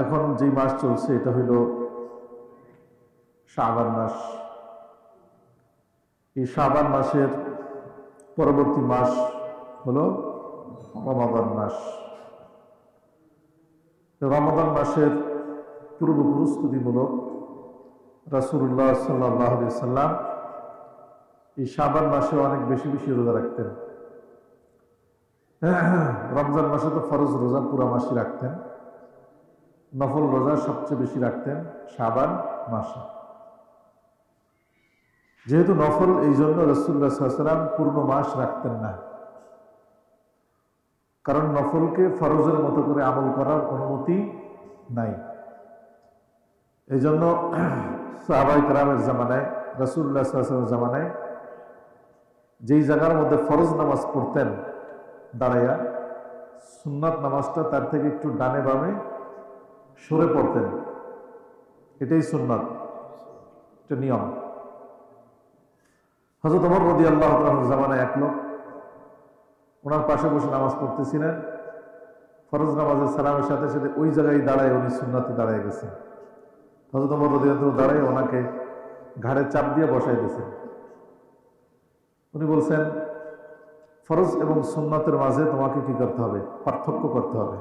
এখন যে মাস চলছে এটা হইল শাবান মাস। এই শাবান মাসের পরবর্তী মাস হলো রমাদান মাস। রমাদান মাসের পূর্ব প্রস্তুতিমূলক রাসূলুল্লাহ সাল্লাল্লাহু আলাইহি সাল্লাম এই শাবান মাসে অনেক বেশি বেশি রোজা রাখতেন। রমজান মাসে তো ফরজ রোজা পুরা মাসই রাখতেন, নফল রোজা সবচেয়ে বেশি রাখতেন শাবান মাসে। যেহেতু নফল, এই জন্য রাসূলুল্লাহ সাল্লাল্লাহু আলাইহি ওয়াসাল্লাম পূর্ণ মাস রাখতেন না, কারণ নফলকে ফরজের মতো করে আমল করার অনুমতি নাই। এই জন্য সাহাবায়ে কেরামের জামানায়, রাসূলুল্লাহ সাল্লাল্লাহু আলাইহি ওয়াসাল্লামের জামানায় যেই জায়গার মধ্যে ফরজ নামাজ পড়তেন দাঁড়াইয়া, সুন্নাত নামাজটা তার থেকে একটু ডানে বামে সরে পড়তেন। এটাই সুন্নাত, এটা নিয়ম। হযরত ওমর রাদিয়াল্লাহু তাআলার জামানায় এক লোক ওনার পাশে বসে নামাজ পড়তেছিলেন। ফরজ নামাজের সালামের সাথে সাথে ওই জায়গায় দাঁড়ায় উনি সুন্নাতে দাঁড়ায় গেছেন। হযরত ওমর রাদিয়াল্লাহু তাআলা দাঁড়ায় ওনাকে ঘাড়ে চাপ দিয়ে বসাই দিয়েছেন। উনি বলছেন, ফরজ এবং সুন্নাতের মাঝে তোমাকে কি করতে হবে? পার্থক্য করতে হবে।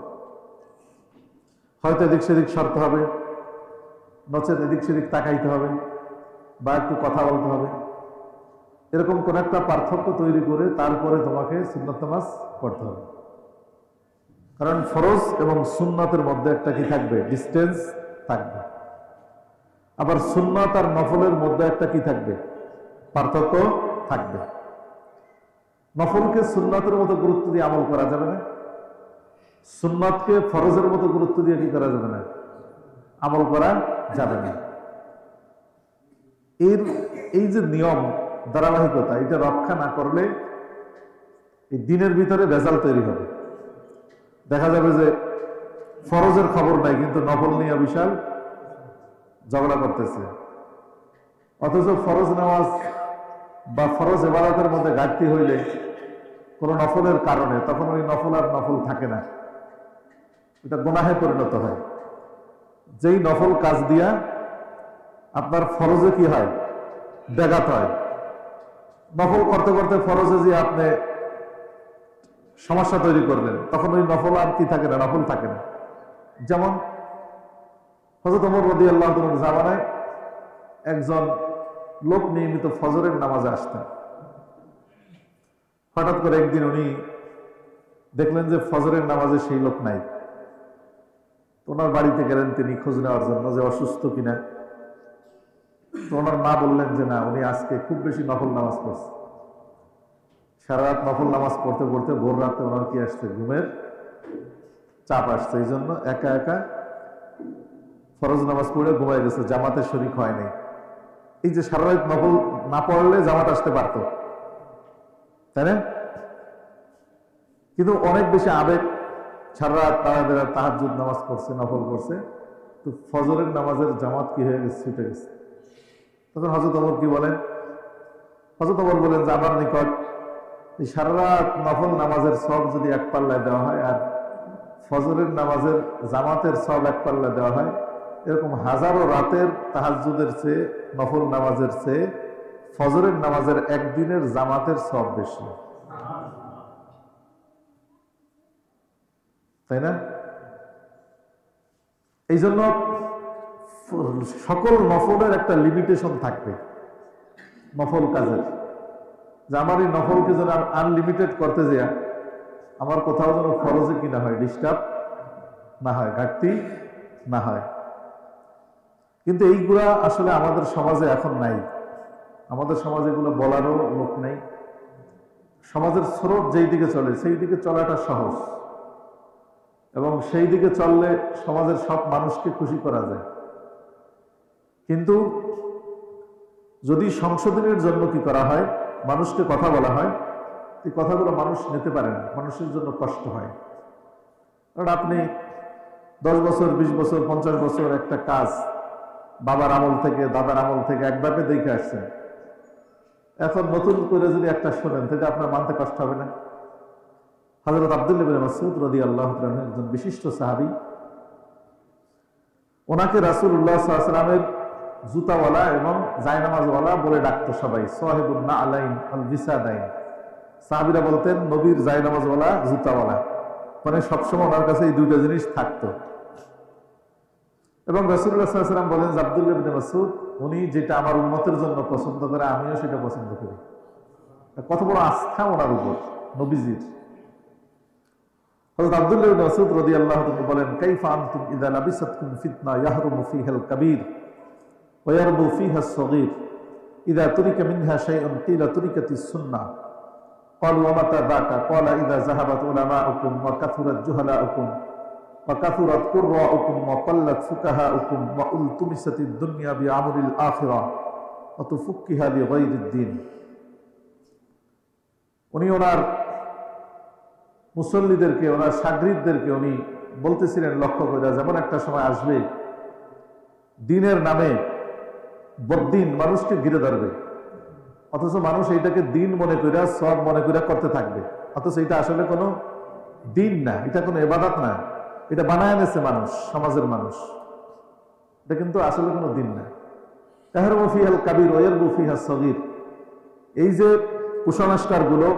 হয়তো এদিক সেদিক সরতে হবে, নচেত এদিক সেদিক তাকাইতে হবে, বা একটু কথা বলতে হবে। এরকম কোন একটা পার্থক্য তৈরি করে তারপরে তোমাকে সুন্নাত নামাজ পড়তে হবে। কারণ ফরজ এবং সুন্নাতের মধ্যে একটা কি থাকবে? ডিস্টেন্স থাকবে। আবার সুন্নাত আর নফলের মধ্যে একটা কি থাকবে? পার্থক্য থাকবে। নফলকে সুন্নাতের মতো গুরুত্ব দিয়ে আমল করা যাবে না, সুন্নাতকে ফরজের মতো গুরুত্ব দিয়ে কি করা যাবে না? আমল করা যাবে না। এই যে নিয়ম, ধারাবাহিকতা, এটা রক্ষা না করলে এই দিনের ভিতরে ভেজাল তৈরি হবে। দেখা যাবে যে ফরজের খবর নাই, কিন্তু নফল নিয়ে বিশাল ঝগড়া করতেছে। অথচ ফরজ নামাজ বা ফরজ ইবাদতের মধ্যে ঘাটতি হইলে কোনো নফলের কারণে, তখন ওই নফল আর নফল থাকে না, এটা গুনাহে পরিণত হয়। যেই নফল কাজ দিয়া আপনার ফরজে কি হয়? ব্যাঘাত হয়। নফল করতে করতে ফরজে যে আপনি সমস্যা তৈরি করলেন, তখন ওই নফল আর কি থাকে না? নফল থাকে না। যেমন হযরত ওমর রাদিয়াল্লাহু তাআলার জামানায় একজন লোক নিয়মিত ফজরের নামাজে আসতেন। হঠাৎ করে একদিন উনি দেখলেন যে ফজরের নামাজে সেই লোক নাই। ওনার বাড়িতে গেলেন তিনি খোঁজ নেওয়ার জন্য যে অসুস্থ কিনা। তো ওনার মা বললেন যে না, উনি আজকে খুব বেশি নফল নামাজ পড়ছে। সারা রাত নফল নামাজ পড়তে পড়তে ভোর রাতে ওনার কি আসছে? ঘুমের চাপ আসছে। এই জন্য একা একা ফরজ নামাজ পড়ে ঘুমাই গেছে, জামাতে শরীক হয় নাই। এই যে সারা রাত নফল না পড়লে জামাত আসতে পারত, তাই না? কিন্তু অনেক বেশি আবেগ, সারা রাত তাহাজ্জুদ নামাজ পড়ছে, নফল করছে, তো ফজরের নামাজের জামাত কি হয়ে গেছে? ছুটে গেছে। তখন হযরত ওমর কি বলেন? হযরত ওমর বলেন যে আমার নিকট এই সারা রাত নফল নামাজের সব যদি এক পাল্লায় দেওয়া হয়, আর ফজরের নামাজের জামাতের সব এক পাল্লায় দেওয়া হয়, এরকম হাজারো রাতের তাহাজ্জুদের চেয়ে, নফল নামাজের চেয়ে ফজরের নামাজের একদিনের জামাতের সব বেশি, তাই না? এই জন্য সকল নফলের একটা লিমিটেশন থাকবে। নফল কাজের, যে আমার এই নফলকে যেন আনলিমিটেড করতে যায়, আমার কোথাও যেন ফরজে কি না হয়, ডিস্টার্ব না হয়, ঘাটতি না হয়। কিন্তু এইগুলা আসলে আমাদের সমাজে এখন নাই। আমাদের সমাজে এগুলো বলারও লোক নেই। সমাজের স্রোত যেই দিকে চলে সেই দিকে চলাটা সহজ, এবং সেই দিকে চললে সমাজের সব মানুষকে খুশি করা যায়। কিন্তু যদি সংশোধনের জন্য কি করা হয়, মানুষকে কথা বলা হয়, এই কথাগুলো মানুষ নিতে পারে না, মানুষের জন্য কষ্ট হয়। কারণ আপনি 10 বছর, 20 বছর, 50 বছর একটা কাজ বাবার আমল থেকে, দাদার আমল থেকে একভাবে দেখে আসছেন, এখন নতুন করে যদি একটা শোনেন, তাহলে আপনার মানতে কষ্ট হবে না? হযরত আব্দুল্লাহ ইবনে মাসউদ রাদিয়াল্লাহু তাআলা একজন বিশিষ্ট সাহাবী, ওনাকে রাসূলুল্লাহ সাল্লাল্লাহু আলাইহি ওয়াসাল্লামের জুতাওয়ালা এবং জায়নামাজওয়ালা বলে ডাকতো সবাই, সাহিবুন নাআলাইন আল বিসাদাইন। সাহাবীরা বলতেন নবীর জায়নামাজওয়ালা, জুতাওয়ালা, মানে সবসময় ওনার কাছে এই দুইটা জিনিস থাকতো। এবং রাসূলুল্লাহ সাল্লাল্লাহু আলাইহি ওয়াসাল্লাম বলেন যে আব্দুল্লাহ ইবনে মাসউদ উনি যেটা আমার উম্মতের জন্য পছন্দ করে আমিও সেটা পছন্দ করি। কত বড় আস্থা ওনার উপর নবীজির। হযরত আব্দুল্লাহ ইবনে মাসউদ রাদিয়াল্লাহু তাআলা বলেন, কাইফা আনতুম ইযা লাবিসাতকুম ফিতনা ইয়াহরুমু ফিহাল কাবীর ওয়া ইয়ারবু ফিহা আস-সাগীর ইযা তুরিকা মিনহা শাইউন কিলা তুরিকাতিস সুন্নাহ ক্বালু ওয়া মাতা যাকা ক্বালা ইযা যাহাবাত উলামাউকুম ওয়া কাথুরাত জুহালাউকুম ওয়া কাথুরাত কুররাউকুম ওয়া ক্বাল্লাত ফুকাহাউকুম ওয়া উলতুমিসাতিদ দুনিয়া বিআমরিল আখিরাহ ওয়া তুফুক্কিহা বিগাইরিদ দ্বীন। উনি ওনার মুসল্লিদেরকে, ওনার শাগরিদদেরকে উনি বলতেছিলেন লক্ষ্য করে, যেমন একটা সময় আসবে দিনের নামে বদ্দিন মানুষকে ঘিরে ধরবে, অথচ মানুষ এইটাকে দিন মনে করে, সব মনে করে করতে থাকবে, অথচ এটা আসলে কোনো দিন না, এটা কোনো ইবাদত না, এটা বানায় এনেছে মানুষ, সমাজের মানুষ, এটা কিন্তু আসলে কোনো দিন না। ইয়াহরুমু ফিহাল কাবীর ওয়া ইয়ারবু ফিহা আস-সাগীর, এই যে কুসংস্কার গুলো,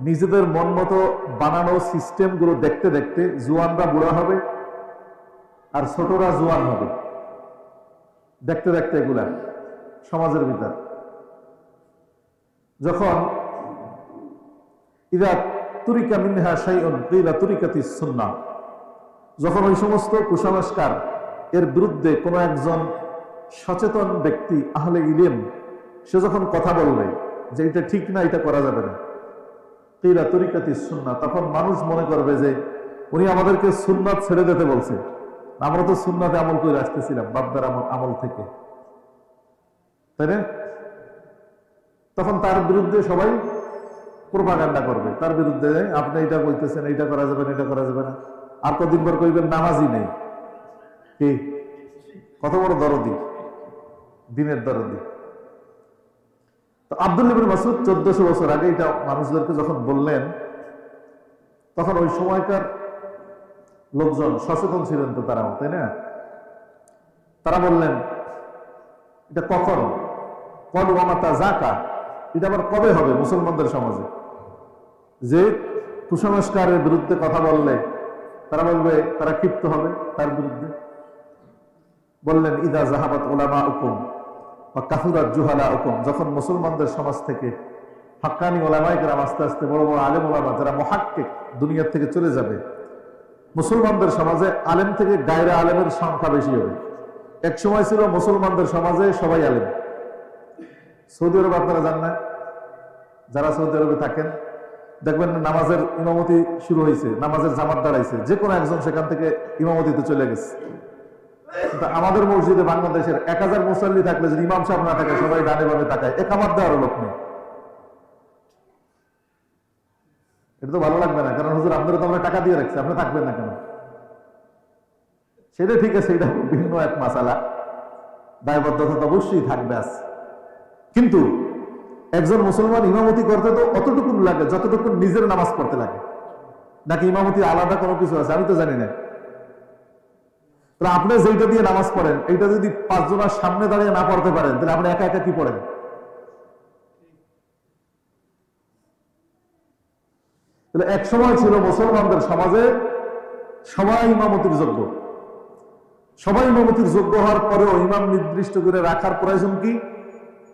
নিজেদের মন মতো বানানো সিস্টেম গুলো দেখতে দেখতে জুয়ানরা বুড়া হবে আর ছোটরা জুয়ান হবে, দেখতে দেখতে এগুলা সমাজের ভিতর। যখন ইযা তুরিকা মিনহা শাইউন কিলা তুরিকাতিস সুন্নাহ, যখন ওই সমস্ত কুসংস্কার এর বিরুদ্ধে কোনো একজন সচেতন ব্যক্তি, আহলে ইলম, সে যখন কথা বলবে যে এটা ঠিক না, এটা করা যাবে না, কিলা তুরিকাতিস সুন্নাহ, তখন মানুষ মনে করবে যে উনি আমাদেরকে সুন্নাত ছেড়ে দিতে বলছে, আমরা তো সুন্নাতে আমল করে আসতেছিলাম বাপদার আমল থেকে, তাই না? তখন তার বিরুদ্ধে সবাই প্রোপাগান্ডা করবে, তার বিরুদ্ধে আপনি এটা বলতেছেন, এটা করা যাবে না, এটা করা যাবে না। আর কদিন পর কইবেন নামাজই নেই। কি কত বড় দরদি, দিনের দরদি। তো আব্দুল্লাহ ইবনে মাসউদ 1400 বছর আগে এটা মানুষদেরকে যখন বললেন, তখন ওই সময়কার লোকজন সচেতন ছিলেন তো তারাও, তাই না? তারা বললেন এটা কখন, ক্বালু ওয়া মাতা যাকা, এটা আবার কবে হবে মুসলমানদের সমাজে, যে কুসংস্কারের বিরুদ্ধে কথা বললে তারা বলবে, তারা ক্ষিপ্ত হবে তার বিরুদ্ধে। বললেন ইযা যাহাবাত উলামাউকুম ওয়া কাথুরাত জুহালাউকুম, যখন মুসলমানদের সমাজ থেকে হাক্কানি উলামায়ে কেরাম আস্তে আস্তে বড় বড় আলেম উলামা যারা মুহাক্কিক দুনিয়া থেকে চলে যাবে, মুসলমানদের সমাজে আলেম থেকে গায়রে আলেমের সংখ্যা বেশি হবে। এক সময় ছিল মুসলমানদের সমাজে সবাই আলেম। সৌদি আরব আপনারা জান না, যারা সৌদি আরবে থাকেন দেখবেন নামাজের ইমামতি শুরু হয়েছে, নামাজের জামাত দাঁড়াইছে, যে কোনো একজন সেখান থেকে ইমামতিতে চলে গেছে। কিন্তু আমাদের মসজিদে বাংলাদেশের 1000 মুসল্লি থাকলে যদি ইমাম সাহেব না থাকে, সবাই ডানে বামে তাকায়, একামত দেওয়ার লোক নেই। এটা তো ভালো লাগবে না, কারণ হুজুর আপনারা তো আমরা টাকা দিয়ে রাখছি, আপনি থাকবেন না কেন? সেটা ঠিক আছে, এটা ভিন্ন এক মাসালা, দায়বদ্ধতা তো অবশ্যই থাকবে আছে। কিন্তু একজন মুসলমান ইমামতি করতে তো অতটুকু লাগে যতটুকু নিজের নামাজ পড়তে লাগে, নাকি ইমামতি আলাদা কোনো কিছু আছে আমি তো জানি না। তাহলে আপনি যেটা দিয়ে নামাজ পড়েন, এইটা যদি 5 জনের সামনে দাঁড়িয়ে না পড়তে পারেন, তাহলে আপনি একা একা কি পড়েন? তাহলে এক সময় ছিল মুসলমানদের সমাজে সবাই ইমামতির যোগ্য, সবাই ইমামতির যোগ্য হওয়ার পরেও ইমাম নির্দিষ্ট করে রাখার প্রয়োজন কি?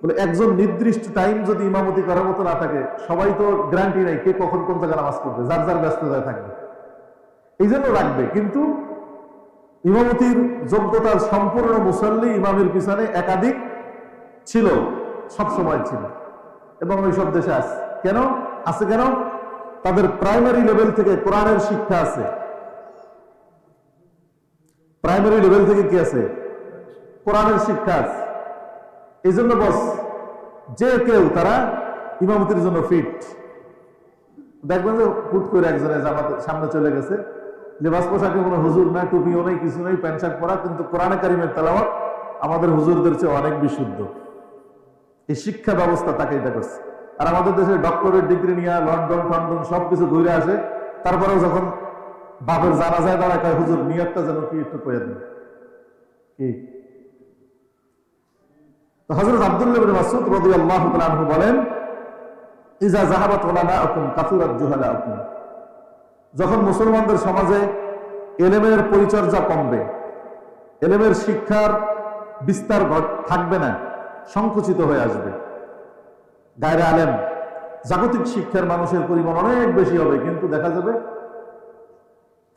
বলে একজন নির্দিষ্ট টাইম যদি ইমামতি করার মতো না থাকে, সবাই তো গ্যারান্টি নাই কে কখন কোন জায়গায় নামাজ পড়বে, যার যার ব্যস্ততায় থাকবে, এই জন্য রাখবে। কিন্তু ইমামতির যোগ্যতার সম্পূর্ণ মুসল্লি ইমামের পিছনে একাধিক ছিল, সব সময় ছিল, এবং ওই সব দেশে আছে। কেন আছে? কেন? তাদের প্রাইমারি লেভেল থেকে কোরআনের শিক্ষা আছে। প্রাইমারি লেভেল থেকে কি আছে? কোরআনের শিক্ষা আছে। এই জন্য বস যে কেউ তারা ইমামতির জন্য ফিট। দেখবেন যে হুট করে একজনের জামাতের সামনে চলে গেছে, লেবাস পোশাকে কোনো হুজুর নাই, টুপিও নেই, কিছু নেই, প্যান্ট শার্ট পরা, কিন্তু কোরআনে কারিমের তেলাওয়াত আমাদের হুজুরদের চেয়ে অনেক বিশুদ্ধ। এই শিক্ষা ব্যবস্থা তাকে এটা করছে। আর আমাদের দেশে ডক্টরেট ডিগ্রি নিয়ে লন্ডন টন্ডন সবকিছু ঘুরে আসে, তারপরেও যখন বাপের জানাজায় দাঁড়ায় কয় হুজুর নিয়তটা যেন কি একটু কয়ে দেন। কি? তো হযরত আব্দুল্লাহ ইবনে মাসউদ রাদিয়াল্লাহু তাআলা আনহু বলেন, ইজা যাহাবাত উলামাউকুম কাসুরাত জুহালাউকুম, যখন মুসলমানদের সমাজে এলেমের পরিচর্যা কমবে, এলেমের শিক্ষার বিস্তার থাকবে না, সংকুচিত হয়ে আসবে, গায়রে আলেম জাগতিক শিক্ষার মানুষের পরিমাণ অনেক বেশি হবে, কিন্তু দেখা যাবে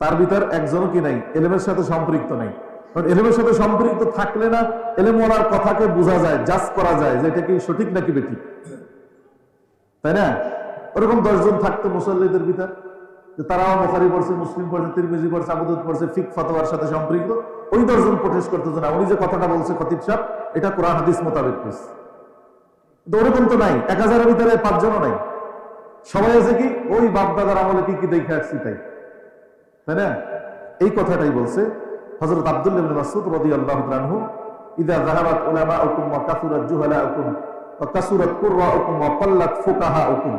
তার ভিতর একজনও কি নাই, এলেমের সাথে সম্পৃক্ত নেই। কারণ এলেমের সাথে সম্পৃক্ত থাকলে না এলেমওয়ালার কথাকে বোঝা যায়, জাজ করা যায় যে এটা কি সঠিক নাকি বেঠিক, তাই না? ওরকম 10 জন থাকতো মুসল্লিদের ভিতর, যে তারাও বুখারী পড়ছে, মুসলিম পড়ছে, তিরমিজি পড়ছে, আবু দাউদ পড়ছে, ফিকহ ফাতোয়ার সাথে সম্পৃক্ত। ওই 10 জন প্রোটেস্ট করতো যে না, উনি যে কথাটা বলছে খতিব সাহেব, এটা কোরআন হাদিস মোতাবেক বলছে। তো ওরকম তো নাই, 1000-এর ভিতরে 5 জনও নাই। সবাই আছে কি ওই বাপ-দাদার আমলে কি কি দেখে আসছি তাই, তাই না? এই কথাটাই বলছে হযরত আব্দুল্লাহ ইবনে মাসউদ রাদিয়াল্লাহু তাআলা আনহু, ইযা যাহাবাত উলামাউকুম ওয়া কাসুরাত জুহালাউকুম ওয়া কাসুরাত কুররাউকুম ওয়া কাল্লাত ফুকাহাউকুম,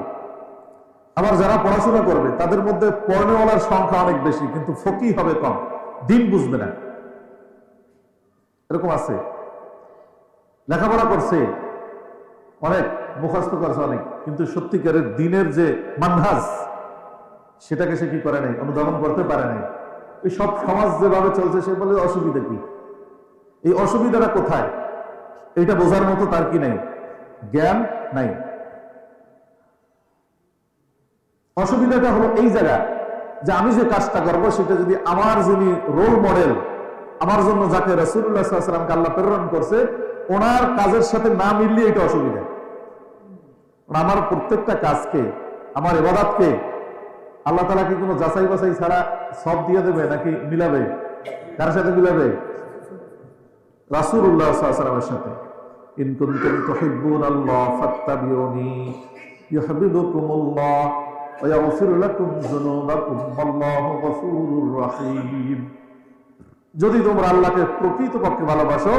আবার যারা পড়াশোনা করবে তাদের মধ্যে পড়নেওয়ালার সংখ্যা অনেক বেশি, কিন্তু ফকিহ হবে কম, দিন বুঝবে না। এরকম আছে, লেখাপড়া করছে অনেক, মুখস্থ করছে অনেক, কিন্তু সত্যিকারের দিনের যে মানহাজ সেটাকে সে কি করে নাই, অনুধাবন করতে পারে নাই। এই সব সমাজ যেভাবে চলছে সে বলে অসুবিধা কি, এই অসুবিধাটা কোথায় এটা বোঝার মতো তার কি নাই, জ্ঞান নাই। অসুবিধাটা হলো এই জায়গা যে আমি যে কাজটা করবো সেটা যদি আমার যিনি রোল মডেল, আমার জন্য যাকে রাসূলুল্লাহ সাল্লাল্লাহু আলাইহি ওয়াসাল্লামকে আল্লাহ প্রেরণ করছে, ওনার কাজের সাথে না মিললে এটা অসুবিধা। আমার প্রত্যেকটা কাজকে, আমার ইবাদতকে আল্লাহ তাআলা কি কোনো যাচাই বাছাই ছাড়া সব দিয়ে দেবে নাকি মিলাবে? কার সাথে মিলাবে? রাসূলুল্লাহ সাল্লাল্লাহু আলাইহি ওয়াসাল্লামের সাথে। ইন কুনতুম তুহিব্বুনাল্লাহ ফাত্তাবিউনি ইউহিব্বুকুমুল্লাহ ওয়া ইয়াগফির লাকুম যুনুবাকুম আল্লাহু গফুরুর রহিম। যদি তোমরা আল্লাহকে প্রকৃতপক্ষে ভালোবাসো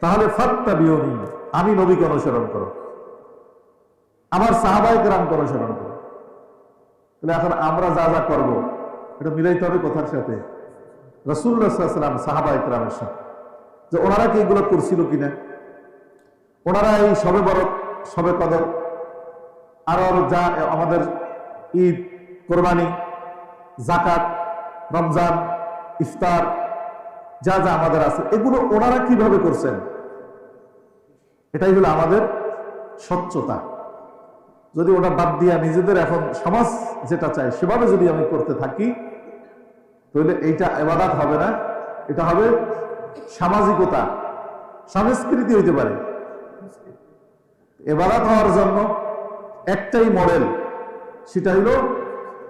তাহলে ফাত্তাবিউনি, আমি নবীকে অনুসরণ করো, আমার সাহাবায়ে কেরামকে অনুসরণ করো। তাহলে এখন আমরা যা যা করবো এটা মিলাইতে হবে কোথার সাথে? রাসূলুল্লাহ সাল্লাল্লাহু আলাইহি ওয়াসাল্লাম, সাহাবায়ে কেরামের সাথে, যে ওনারা কি এগুলো করছিল কিনা, ওনারা এই শবে বরত, শবে কদর, আর যা আমাদের ঈদ, কোরবানি, যাকাত, রমজান, ইফতার, যা যা আমাদের আছে এগুলো ওনারা কিভাবে করছেন, এটাই হলো আমাদের স্বচ্ছতা। যদি ওটা বাদ দিয়া নিজেদের এখন সমাজ যেটা চায় সেভাবে যদি আমি করতে থাকি, তাহলে এইটা ইবাদত হবে না, এটা হবে সামাজিকতা, সংস্কৃতি হইতে পারে। ইবাদত হওয়ার জন্য একটাই মডেল, সেটা হলো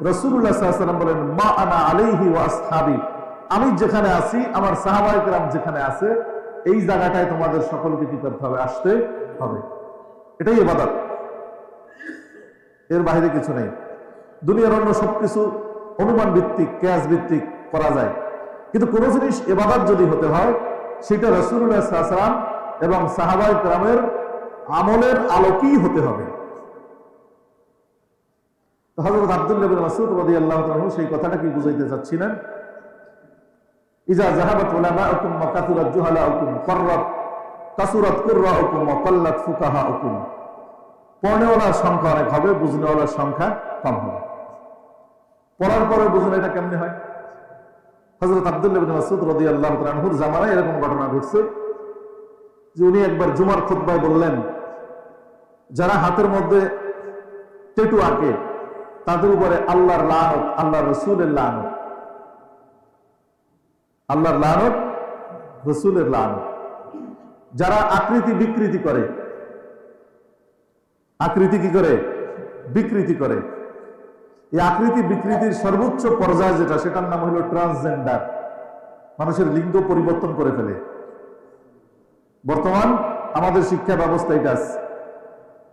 রাসূলুল্লাহ সাল্লাল্লাহু আলাইহি ওয়াসাল্লাম বলেন, মা আনা আলাইহি ওয়া আসহাবি, আমি যেখানে আছি, আমার সাহাবায়ে কেরাম যেখানে আছে, এই জায়গাটায় তোমাদের সকলকে কি করতে হবে? আসতে হবে। এটাই ইবাদত, এর বাইরে কিছু নেই। দুনিয়ার অন্য সবকিছু অনুমান ভিত্তিক, কিয়াস ভিত্তিক করা যায়, কিন্তু কোন জিনিস ইবাদত যদি হতে হয় সেটা রাসূলুল্লাহ সাল্লাল্লাহু আলাইহি ওয়াসাল্লাম এবং সাহাবায়ে কেরামের আমলের আলোকেই হতে হবে। হযরত আব্দুল্লাহ ইবনে মাসউদ রাদিয়াল্লাহু তাআলা সেই কথাটা কি বুঝাইতে চাচ্ছিলেন? ইজা যাহাবাত উলামাউকুম ওয়া কাসুরাত জুহালাউকুম কাসুরাত কুররাউকুম ওয়া কাল্লাত ফুকাহাউকুম, পড়নেওয়ালার সংখ্যা অনেক হবে, বুঝনেওয়ালার সংখ্যা কম হবে। পড়ার পরে বুঝুন এটা কেমনে হয়? হযরত আব্দুল্লাহ ইবনে মাসউদ রাদিয়াল্লাহু তাআলা আনহুর জামানায় এরকম ঘটনা ঘটছে যে উনি একবার জুমার খুতবায় বললেন, যারা হাতের মধ্যে ট্যাটু আঁকে তাদের উপরে আল্লাহর লানত, আল্লাহর রাসূলের লানত, আল্লাহর লানত, রাসূলের লানত। যারা আকৃতি বিকৃতি করে, আকৃতি কি করে? বিকৃতি করে। এই আকৃতি বিকৃতির সর্বোচ্চ পর্যায় যেটা, সেটার নাম হলো ট্রান্সজেন্ডার, মানুষের লিঙ্গ পরিবর্তন করে ফেলে। বর্তমান আমাদের শিক্ষা ব্যবস্থা এটা আছে,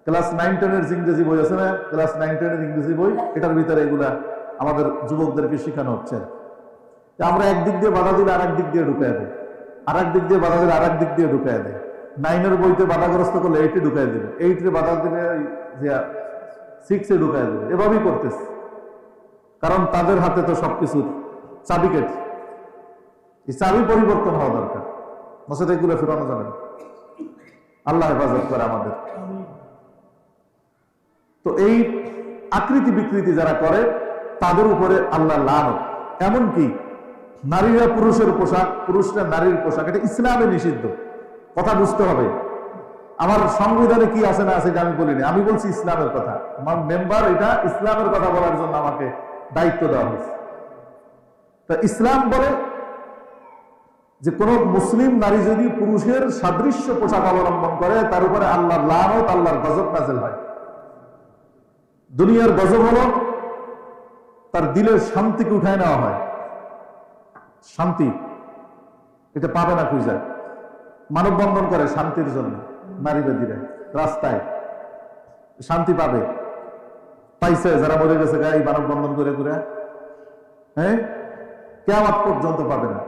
ক্লাস 9-10-এর ইংরেজি বই আছে না, ক্লাস 9-10-এর ইংরেজি বই, এটার ভিতরে এগুলা আমাদের যুবকদেরকে শেখানো হচ্ছে। আমরা একদিক দিয়ে বাধা দিলে আর এক দিক দিয়ে ঢুকাই দেয়, আর এক দিক দিয়ে বাধা দিলে আর এক দিক দিয়ে ঢুকাই দেয়। 9-এর বইতে বাধাগ্রস্ত করলে 8-এ ঢুকাই দেবে, 8-এ বাধা দিলে 6-এ ঢুকাই দেবে, এভাবেই করতেছে। কারণ তাদের হাতে তো সবকিছুর চাবিকাঠি। এই চাবি পরিবর্তন হওয়া দরকার, মসজিদে এগুলো ফেরানো যাবে না। আল্লাহ হেফাজত করে আমাদের। তো এই আকৃতি বিকৃতি যারা করে তাদের উপরে আল্লাহ লানত। এমনকি নারীরা পুরুষের পোশাক, পুরুষরা নারীর পোশাক, এটা ইসলামে নিষিদ্ধ। কথা বুঝতে হবে। আমার সংবিধানে কি আছে না আছে এটা আমি বলিনি, আমি বলছি ইসলামের কথা। আমার মেম্বার এটা ইসলামের কথা বলার জন্য আমাকে দায়িত্ব দেওয়া হয়েছে। তা ইসলাম বলে যে কোন মুসলিম নারী যদি পুরুষের সাদৃশ্য পোশাক অবলম্বন করে তার উপরে আল্লাহর লানত, আল্লাহর গজব নাযিল হয়। দুনিয়ার গজব হলো তার দিলের শান্তিকে উঠায় নেওয়া হয়। শান্তি এটা পাবে না, খুঁজে মানববন্ধন করে শান্তির জন্য, নারীবাদীরা রাস্তায় শান্তি পাবে, পাইছে যারা মরে গেছে গায়ে মানববন্ধন করে করে, হ্যাঁ, কিয়ামত পর্যন্ত পাবে না।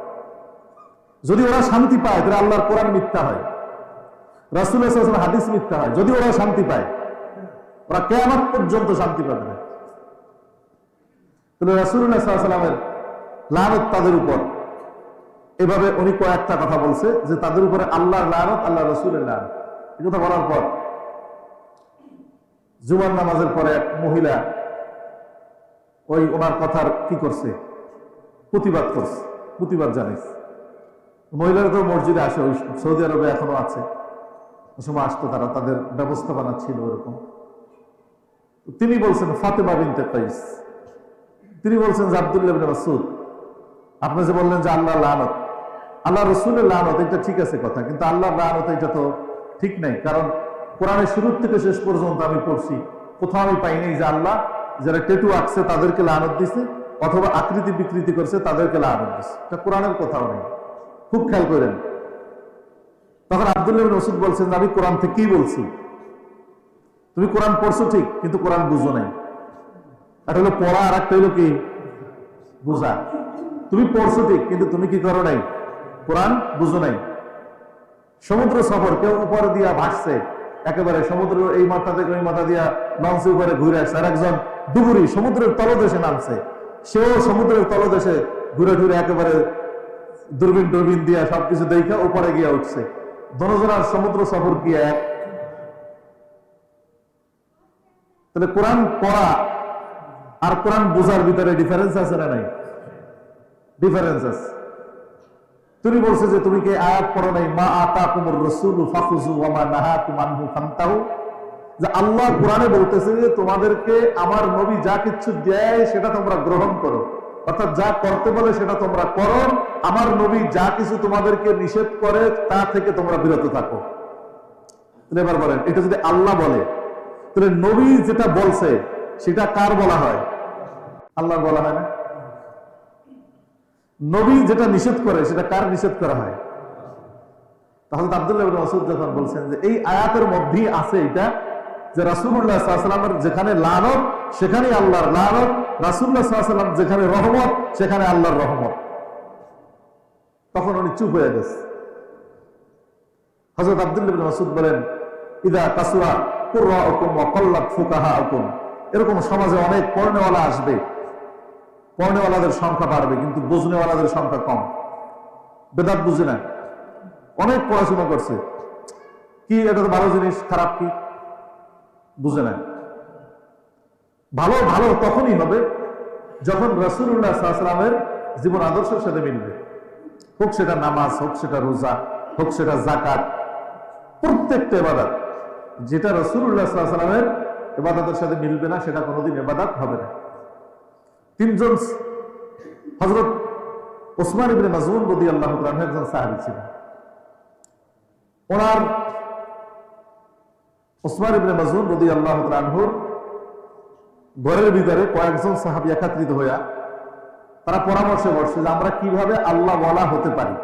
যদি ওরা শান্তি পায় তাহলে আল্লাহর কোরআন মিথ্যা হয়, রাসূলের সাল্লাল্লাহু আলাইহি ওয়াসাল্লাম হাদিস মিথ্যা হয়। যদি ওরা শান্তি পায়, ওরা কিয়ামত পর্যন্ত শান্তি পাবে না। তাহলে রাসূলুল্লাহ সাল্লাল্লাহু আলাইহি ওয়াসাল্লামের লানত তাদের উপর। এভাবে উনি কয়েকটা কথা বলছে যে তাদের উপরে আল্লাহর লানত, আল্লাহ রাসূলের লানত। এই কথা বলার পর জুমার নামাজের পরে এক মহিলা ওই ওনার কথার কি করছে, প্রতিবাদ করছে, প্রতিবাদ জানিয়েছে। মহিলারা তো মসজিদে আসে, ওই সৌদি আরবে এখনো আছে, ওই সময় আসতো তারা, তাদের ব্যবস্থাপনা ছিল ওরকম। তিনি বলছেন ফাতেমা বিনতে কাইস, তিনি বলছেন যে আব্দুল্লাহ ইবনে মাসউদ, আপনি যে বললেন যে আল্লাহ লানত, আল্লাহ রাসূলের লানত, এটা ঠিক আছে কথা, কিন্তু আল্লাহর লানত এটা তো ঠিক নাই। কারণ কোরআনের শুরু থেকে শেষ পর্যন্ত আমি পড়ছি, কোথাও আমি পাইনি যে আল্লাহ যারা টেটু আঁকছে তাদেরকে লানত দিছে অথবা আকৃতি বিকৃতি করছে তাদেরকে লানত দিছে। এটা কোরআনের কথাও নেই, খুব খেয়াল করেন। তখন আব্দুল্লাহ ইবনে মাসউদ বলছেন আমি কোরআন থেকেই বলছি, তুমি কোরআন পড়ছো ঠিক, কিন্তু কোরআন বুঝো নাই। একটা হলো পড়া আর একটা হলো কি বুঝা। তুমি পড়ছো ঠিক, কিন্তু তুমি কি করো নাই, কোরআন বুঝো নাই। সমুদ্র সফর, কেউ উপর দিয়া ভাসছে, একেবারে সমুদ্র এই মাথা থেকে ওই মাথা দিয়া লঞ্চে উপরে ঘুরে আসছে, আর একজন ডুবুরি সমুদ্রের তলদেশে নামছে, সেও সমুদ্রের তলদেশে ঘুরে ঘুরে একেবারে দূরবীন টুরবিন দিয়া সবকিছু দেখা উপরে গিয়া উঠছে। দনজনার সমুদ্র সফর কি এক? তাহলে কোরআন পড়া আর কোরআন বোঝার ভিতরে ডিফারেন্স আছে না নাই? ডিফারেন্স আছে। তুমি বলছো যে তুমি কি আয়াত পড়ো নাই, মা আতাকুমুর রাসূলু ফাখুযু ওয়া মা নাহাকুম আনহু ফান্তাহু, যে আল্লাহ কোরআনে বলতেছে যে তোমাদেরকে আমার নবী যা কিছু দেয় সেটা তোমরা গ্রহণ করো, অর্থাৎ যা করতে বলে সেটা তোমরা করো, আমার নবী যা কিছু তোমাদেরকে নিষেধ করে তা থেকে তোমরা বিরত থাকো। এবার বলেন, এটা যদি আল্লাহ বলে তাহলে নবী যেটা বলছে সেটা কার বলা হয়? আল্লাহর বলা হয় না? নবী যেটা নিষেধ করে সেটা কার নিষেধ করা হয়? তাহলে আব্দুল্লাহ ইবনে মাসউদ যখন বলছেন যে এই আয়াতের মধ্যেই আছে এটা যে রাসূলুল্লাহ সাল্লাল্লাহু আলাইহি ওয়াসাল্লামের যেখানে লানত সেখানেই আল্লাহর লানত, রাসূলুল্লাহ সাল্লাল্লাহু আলাইহি ওয়াসাল্লাম যেখানে রহমত সেখানে আল্লাহর রহমত। তখন উনি চুপ হয়ে গেছে। হযরত আব্দুল্লাহ ইবনে মাসউদ বলেন, ইদা কাসুরা কুররাউকুম ওয়া কাল্লাত ফুকাহাউকুম, এরকম সমাজে অনেক পড়নেওয়ালা আসবে, পড়নেওয়ালাদের সংখ্যা বাড়বে কিন্তু বুঝনেওয়ালাদের সংখ্যা কম। বেদাত বুঝে না, অনেক পড়াশোনা করছে, কি এটা তো ভালো জিনিস, খারাপ কি বুঝে না। ভালো ভালো তখনই হবে যখন রাসূলুল্লাহ সাল্লাল্লাহু আলাইহি ওয়াসাল্লামের জীবন আদর্শের সাথে মিলবে, হোক সেটা নামাজ, হোক সেটা রোজা, হোক সেটা যাকাত, প্রত্যেকটা ইবাদত যেটা রাসূলুল্লাহ সাল্লাল্লাহু আলাইহি ওয়াসাল্লামের ইবাদতের সাথে মিলবে না সেটা কোনোদিন ইবাদত হবে না। তিনজন হযরত ওসমান ইবনে মাযউন রাদিয়াল্লাহু তাআলা একজন সাহাবী ছিলেন। ওনার ওসমান ইবনে মাযউন রাদিয়াল্লাহু তাআলা ঘরের ভিতরে কয়েকজন সাহাবী একত্রিত হইয়া তারা পরামর্শে বসছে যে আমরা কিভাবে আল্লাহ ওয়ালা হতে পারি।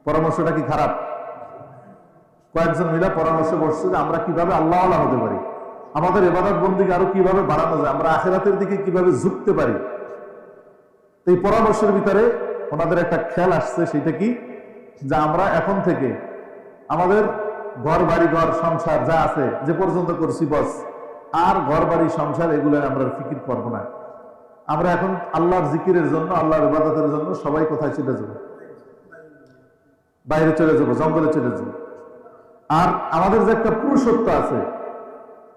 পরামর্শটা কি খারাপ? কয়েকজন মিলে পরামর্শে বসছে যে আমরা কিভাবে আল্লাহ ওয়ালা হতে পারি, আমাদের ইবাদত বন্দেগী আরো কিভাবে বাড়ানো যায়, আমরা আখিরাতের দিকে কিভাবে ঝুঁকতে পারি। এই পরামর্শের ভিতরে ওনাদের একটা খেয়াল আসছে, সেটা কি যে আমরা এখন থেকে আমাদের ঘর বাড়ি ঘর সংসার যা আছে যে পর্যন্ত করছি বস, আর ঘর বাড়ি সংসার এগুলো আমরা ফিকির করবো না, আমরা এখন আল্লাহর জিকিরের জন্য, আল্লাহর ইবাদতের জন্য সবাই কোথায় চলে যাব? বাইরে চলে যাব, জঙ্গলে চলে যাব। আর আমাদের যে একটা পুরুষত্ব আছে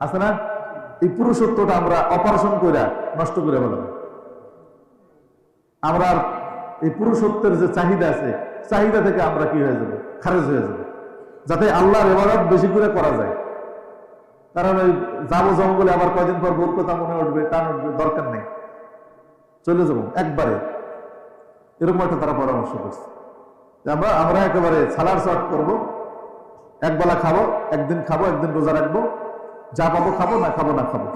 আছে না, এই পুরুষত্বটা আমরা অপারেশন করে নষ্ট করে ফেলাম। আমরা এই পুরুষত্বের যে চাহিদা আছে, চাহিদা থেকে আমরা কি হয়ে যাব? খারেজ হয়ে যাব, যাতে আল্লাহর ইবাদত বেশি করে করা যায়। কারণ ওই যাবো জঙ্গলে, আবার কয়দিন পর বোর কথা মনে উঠবে, টান উঠবে, দরকার নেই, চলে যাবো একবারে। এরকম একটা তারা পরামর্শ করছে যে আমরা একেবারে ছালার চট করবো, একবেলা খাবো, একদিন খাবো, একদিন রোজা রাখবো, যা পাবো খাবো, না খাবো না খাবো,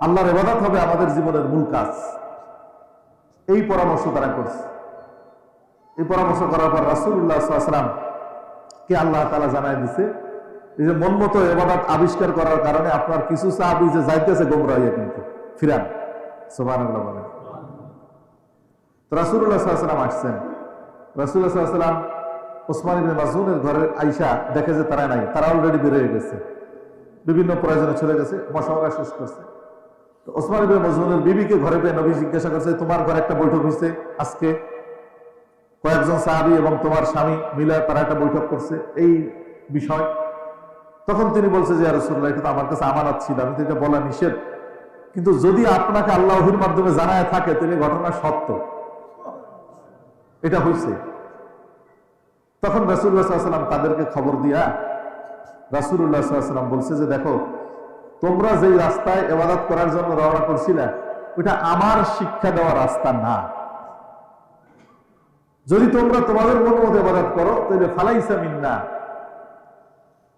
আল্লাহর ইবাদত হবে আমাদের জীবনের মূল কাজ। এই পরামর্শ তারা করছে। এই পরামর্শ করার পর রাসূলুল্লাহ সাল্লাল্লাহু আলাইহি ওয়াসাল্লাম কে আল্লাহ তাআলা জানায় দিছে, এই যে মন মতো ইবাদত আবিষ্কার করার কারণে আপনার কিছু সাহাবী যে যাইতেছে গোমরা হইয়া, কিন্তু ফিরান। সুবহানাল্লাহ বলেন। তো রাসূলুল্লাহ সাল্লাল্লাহু আলাইহি ওয়াসাল্লাম আসছেন। রাসূলুল্লাহ সাল্লাল্লাহু আলাইহি ওয়াসাল্লাম ওসমান ইবনে মাযউনের ঘরে আয়েশা দেখে যে তারা নাই, তারা অলরেডি বের হয়ে গেছে, বিভিন্ন প্রয়োজনে চলে গেছে, মশওয়ারা শেষ করছে। তো ওসমান ইবনে মাযউনের বিবিকে ঘরে পেয়ে নবী জিজ্ঞাসা করছে, তোমার ঘরে একটা বৈঠক হয়েছে আজকে, কয়েকজন সাহাবী এবং তোমার স্বামী মিলে তারা একটা বৈঠক করছে এই বিষয়। তখন তিনি বলছে যে ইয়া রাসূলুল্লাহ, এটা তো আমার কাছে আমানত ছিল, আমি তো এটা বলা নিষেধ, কিন্তু যদি আপনাকে আল্লাহ ওহীর মাধ্যমে জানায় থাকে তাহলে ঘটনা সত্য, এটা হয়েছে। তখন রাসূলুল্লাহ সাল্লাল্লাহু আলাইহি ওয়াসাল্লাম তাদেরকে খবর দিয়া রাসূলুল্লাহ সাল্লাল্লাহু আলাইহি ওয়াসাল্লাম বলছে যে দেখো, তোমরা যেই রাস্তায় ইবাদত করার জন্য রওনা করছিলে, ওটা আমার শিক্ষা দেওয়া রাস্তা না। যদি তোমরা তোমাদের মন মতো ইবাদত করো তাহলে ফালাইসা মিন্না,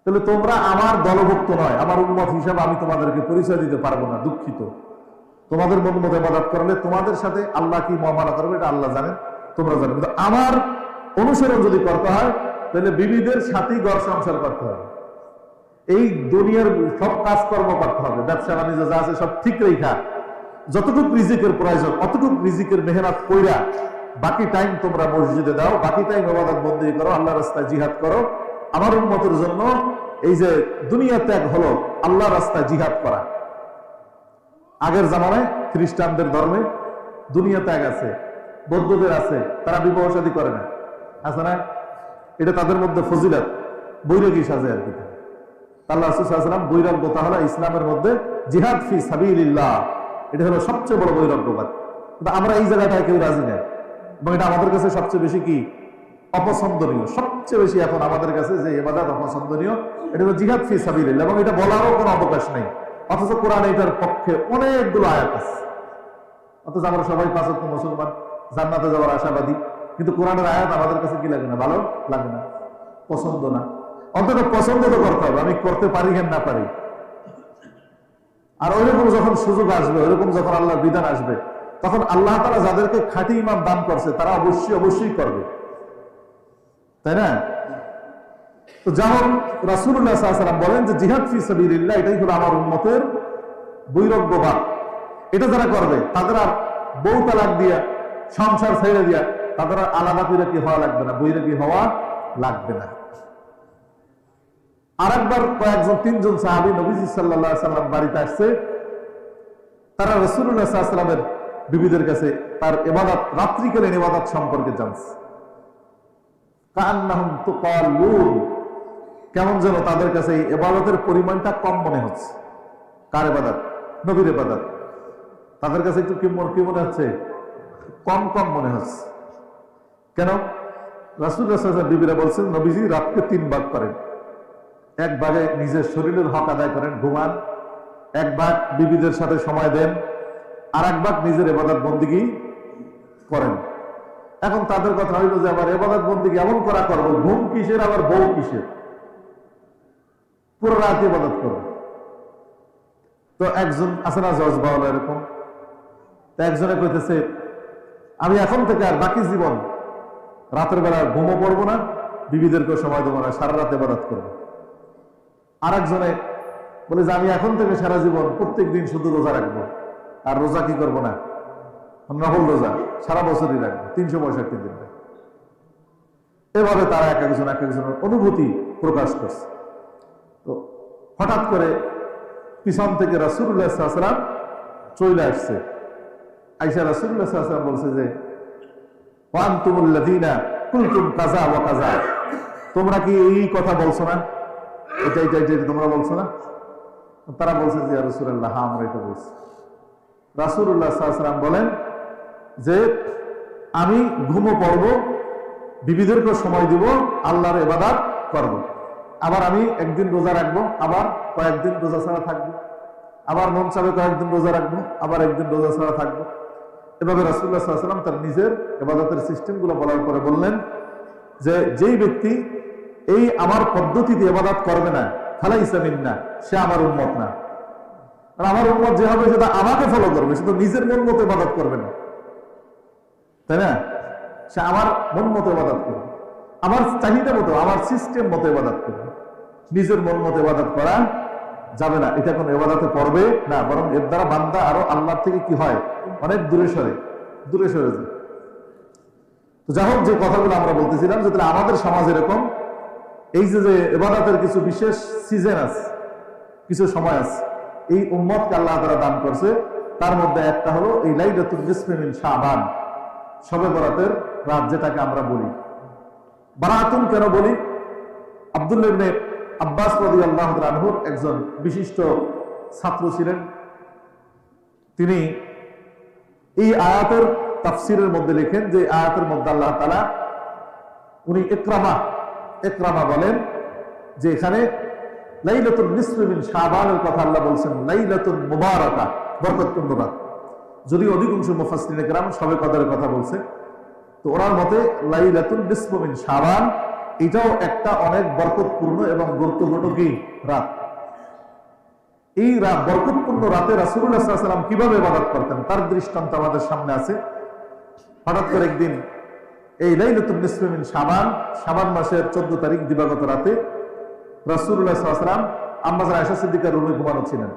তাহলে তোমরা আমার দলভুক্ত নয়, আমার উম্মত হিসাবে আমি তোমাদেরকে পরিচয় দিতে পারবো না, দুঃখিত। তোমাদের মন মতো ইবাদত করলে তোমাদের সাথে আল্লাহ কি মুআমালা করবে এটা আল্লাহ জানেন, তোমরা জানো। কিন্তু আমার অনুসরণ যদি করতে হয় তাহলে বিবিদের সাথেই ঘর সংসার করতে হবে, এই দুনিয়ার সব কাজকর্ম করতে হবে, ব্যবসা বাণিজ্য যা আছে সব ঠিক রেখা, যতটুকু রিজিকের প্রয়োজন অতটুকু রিজিকের মেহনত কইরা বাকি টাইম তোমরা মসজিদে দাও, বাকি টাইম ইবাদত বন্দেগী করো, আল্লাহর রাস্তায় জিহাদ করো। আমার উম্মতের জন্য এই যে দুনিয়া ত্যাগ হলো আল্লাহর রাস্তায় জিহাদ করা। আগের জামানায় খ্রিস্টানদের ধর্মে দুনিয়া ত্যাগ আছে, বৌদ্ধদের আছে, তারা বিবাহ শাদী করে না, আছে না? এটা তাদের মধ্যে ফজিলত, বৈরাগী সাজে আর কি। আল্লাহ রাসূল সাল্লাল্লাহু আলাইহি ওয়াসাল্লাম বৈরাগ্যতা হলো ইসলামের মধ্যে জিহাদ ফি সাবিলিল্লাহ, এটা হলো সবচেয়ে বড় বৈরাগ্যবাদ। কিন্তু আমরা এই জায়গাটায় কেউ রাজি নেই, এবং এটা আমাদের কাছে সবচেয়ে বেশি কি অপছন্দনীয়, সবচেয়ে বেশি এখন আমাদের কাছে যে ইবাদত অপছন্দনীয়, এটা হলো জিহাদ ফি সাবিলিল্লাহ, এবং এটা বলারও কোনো অবকাশ নেই। অথচ কোরআনে এটার পক্ষে অনেকগুলো আয়াত আছে। অথচ আমরা সবাই পাঁচ ওয়াক্ত মুসলমান, জান্নাতে যাওয়ার আশাবাদী, কিন্তু কোরআনের আয়াত আমাদের কাছে কি লাগে না, ভালো লাগে না, পছন্দ না। অন্তত পছন্দ তো করতে হবে, আমি করতে পারি কেন না পারি। আর ওইরকম যখন সুযোগ আসবে, ওইরকম যখন আল্লাহর বিধান আসবে, তখন আল্লাহ তাআলা যাদেরকে খাঁটি ঈমান দান করছে তারা অবশ্যই করবে, তাই না? তো যেমন রাসূলুল্লাহ সাল্লাল্লাহু আলাইহি ওয়াসাল্লাম বলেন যে জিহাদ ফি সাবিলিল্লাহ এটাই হলো আমার উম্মতের বৈরাগ্যবাদ। এটা যারা করবে তাদের আর বউ তালাক দিয়া, সংসার ছেড়ে দিয়া, তাদের আর আলাদা করে কি হওয়া লাগবে না, বৈরাগী হওয়া লাগবে না। আরেকবার কয়েকজন, তিনজন সাহাবী নবীজি সাল্লাল্লাহু আলাইহি ওয়াসাল্লাম বাড়িতে আসছে। তারা রাসূলুল্লাহ সাল্লাল্লাহু আলাইহি ওয়াসাল্লামের বিবিদের কাছে তার ইবাদত, রাত্রিকালীন ইবাদত সম্পর্কে জানছে। কান্নাহুম তুকাল্লুন, কেমন যেন তাদের কাছে এই ইবাদতের পরিমাণটা কম মনে হচ্ছে। কার ইবাদত? নবীর ইবাদত। তাদের কাছে একটু কি মনে হচ্ছে? কম কম মনে হচ্ছে। কেন? রাসূলুল্লাহ সাল্লাল্লাহু আলাইহি ওয়াসাল্লাম বিবিরা বলছেন নবীজি রাতকে 3 ভাগ করেন। এক ভাগে নিজের শরীরের হক আদায় করেন, ঘুমান, এক ভাগ বিবিদের সাথে সময় দেন, আর এক ভাগ নিজের ইবাদত বন্দেগী করেন। এখন তাদের কথা হইল যে আবার ইবাদত বন্দেগী এমন করবো, ঘুম কিসের আবার বউ কিসের, পুরো রাত ইবাদত করবো। তো একজন আছে না জজ বাউলা এরকম, তো একজনে কইতেছে আমি এখন থেকে আর বাকি জীবন রাতের বেলা ঘুমও পড়বো না, বিবিদেরকেও সময় দেবো না, সারা রাত ইবাদত করবো। আর একজনে বলে যে আমি এখন থেকে সারা জীবন প্রত্যেক দিন শুধু রোজা রাখবো, আর রোজা কি করবো না, নফল রোজা সারা বছরই রাখবো, 365 দিন। এভাবে তারা এক একজনের অনুভূতি প্রকাশ করছে। তো হঠাৎ করে পিছন থেকে রাসূলুল্লাহ সাল্লাল্লাহু আলাইহি ওয়াসাল্লাম চলে আসছে, আয়েশা রাসূলুল্লাহ সাল্লাল্লাহু আলাইহি ওয়াসাল্লাম বলছে যে ওয়া আনতুমুল লাযিনা কুলতুম কাযা ওয়া কাযা, তোমরা কি এই কথা বলছো না, এটা এটা এটা তোমরা বলছো না? তারা বলছে যে ইয়া রাসূলুল্লাহ, হ্যাঁ আমরা এটা বলছি। রাসূলুল্লাহ সাল্লাল্লাহু আলাইহি ওয়াসাল্লাম বলেন যে আমি ঘুমো পড়বো, বিবিদেরকে সময় দিব, আল্লাহর ইবাদত করব, আবার আমি একদিন রোজা রাখবো, আবার কয়েকদিন রোজা ছাড়া থাকবো, আবার মন চাবে কয়েকদিন রোজা রাখবো, আবার একদিন রোজা ছাড়া থাকবো। এভাবে রাসূলুল্লাহ সাল্লাল্লাহু আলাইহি ওয়াসাল্লাম তার নিজের ইবাদতের সিস্টেমগুলো বলার পরে বললেন যে যেই ব্যক্তি এই আমার পদ্ধতিতে ইবাদত করবে না, ফালাইসা মিন্না, সে আমার উম্মত না। আর আমার উম্মত যে হবে সেটা আমাকে ফলো করবে, সে তো নিজের মন মতো ইবাদত করবে না, তাই না? সে আমার মন মতো ইবাদত করবে, আমার চাহিদা মতো, আমার সিস্টেম মতো ইবাদত করবে। নিজের মন মতো ইবাদত করা যাবে না, এটা কোনো ইবাদতে পড়বে না, বরং এর দ্বারা বান্দা আরো আল্লাহর থেকে কি হয়, অনেক দূরে সরে যায়। তো যাই হোক, যে কথাগুলো আমরা বলতেছিলাম যে আমাদের সমাজ এরকম, এই যে ইবাদতের কিছু বিশেষ সিজন আছে, কিছু সময় আছে, এই উম্মতকে আল্লাহ তাআলা দান করছে। তার মধ্যে একটা হলো এই লাইলাতুল নিসফি মিন শাবান, শবে বরাতের রাত, যেটাকে আমরা বলি বারাতুন। কেন বলি? আব্দুল্লাহ ইবনে আব্বাস রাদিয়াল্লাহু তাআলা আনহুর একজন বিশিষ্ট ছাত্র ছিলেন। তিনি এই আয়াতের তাফসীরের মধ্যে লেখেন যে আয়াতের মধ্যে আল্লাহ তাআলা উনি ইকরামা বলেন যে এখানে লাইলাতুল নিসফি মিন শাবানের কথা আল্লাহ বলছেন লাইলাতুল মুবারাকা, বরকতপূর্ণ রাত। যদিও অধিকাংশ মুফাসসিরিনে কেরাম শবে কদরের কথা বলছে, তো ওনার মতে লাইলাতুল নিসফি মিন শাবান এটাও একটা অনেক বরকতপূর্ণ এবং গুরুত্বপূর্ণ কি রাত। এই বরকতপূর্ণ রাতে রাসূলুল্লাহ সাল্লাল্লাহু আলাইহি ওয়াসাল্লাম কিভাবে ইবাদত করতেন তার দৃষ্টান্ত আমাদের সামনে আছে। হঠাৎ করে একদিন এই লাইলাতুল নিসফি মিন শাবান মাসের 14 তারিখ দিবাগত রাতে রাসূলুল্লাহ সাল্লাল্লাহু আলাইহি ওয়াসাল্লাম আম্মা জান আয়েশা সিদ্দিকার রুমে ঘুমানো ছিলেন।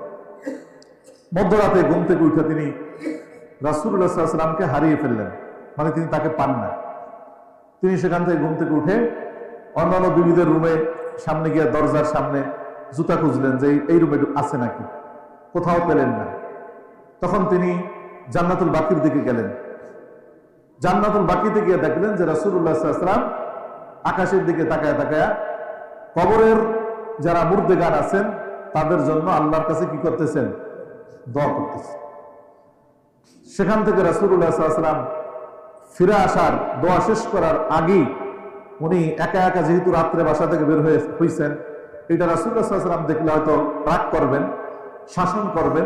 মধ্যরাতে ঘুম থেকে উঠে তিনি রাসূলুল্লাহ সাল্লাল্লাহু আলাইহি ওয়াসাল্লামকে হারিয়ে ফেললেন, মানে তিনি তাকে পান না। তিনি সেখান থেকে ঘুম থেকে উঠে অন্যান্য বিবিদের রুমে সামনে গিয়ে দরজার সামনে জুতা খুঁজলেন যে এই রুমে আছে নাকি, কোথাও পেলেন না। তখন তিনি জান্নাতুল বাকির দিকে গেলেন। জান্নাতুল বাকিতে গিয়ে দেখলেন যে রাসূলুল্লাহ সাল্লাল্লাহু আলাইহি ওয়াসাল্লাম আকাশের দিকে তাকায়া তাকায়া কবরের যারা মুর্দেগান আছেন তাদের জন্য আল্লাহর কাছে কি করতেছেন, দোয়া করতেছেন। সেখান থেকে রাসূলুল্লাহ সাল্লাল্লাহু আলাইহি ওয়াসাল্লাম ফিরে আসার দোয়া শেষ করার আগেই উনি একা একা যেহেতু রাত্রে বাসা থেকে বের হয়েছেন, এটা রাসূলুল্লাহ সাল্লাল্লাহু আলাইহি ওয়াসাল্লাম দেখলে হয়তো রাগ করবেন, শাসন করবেন।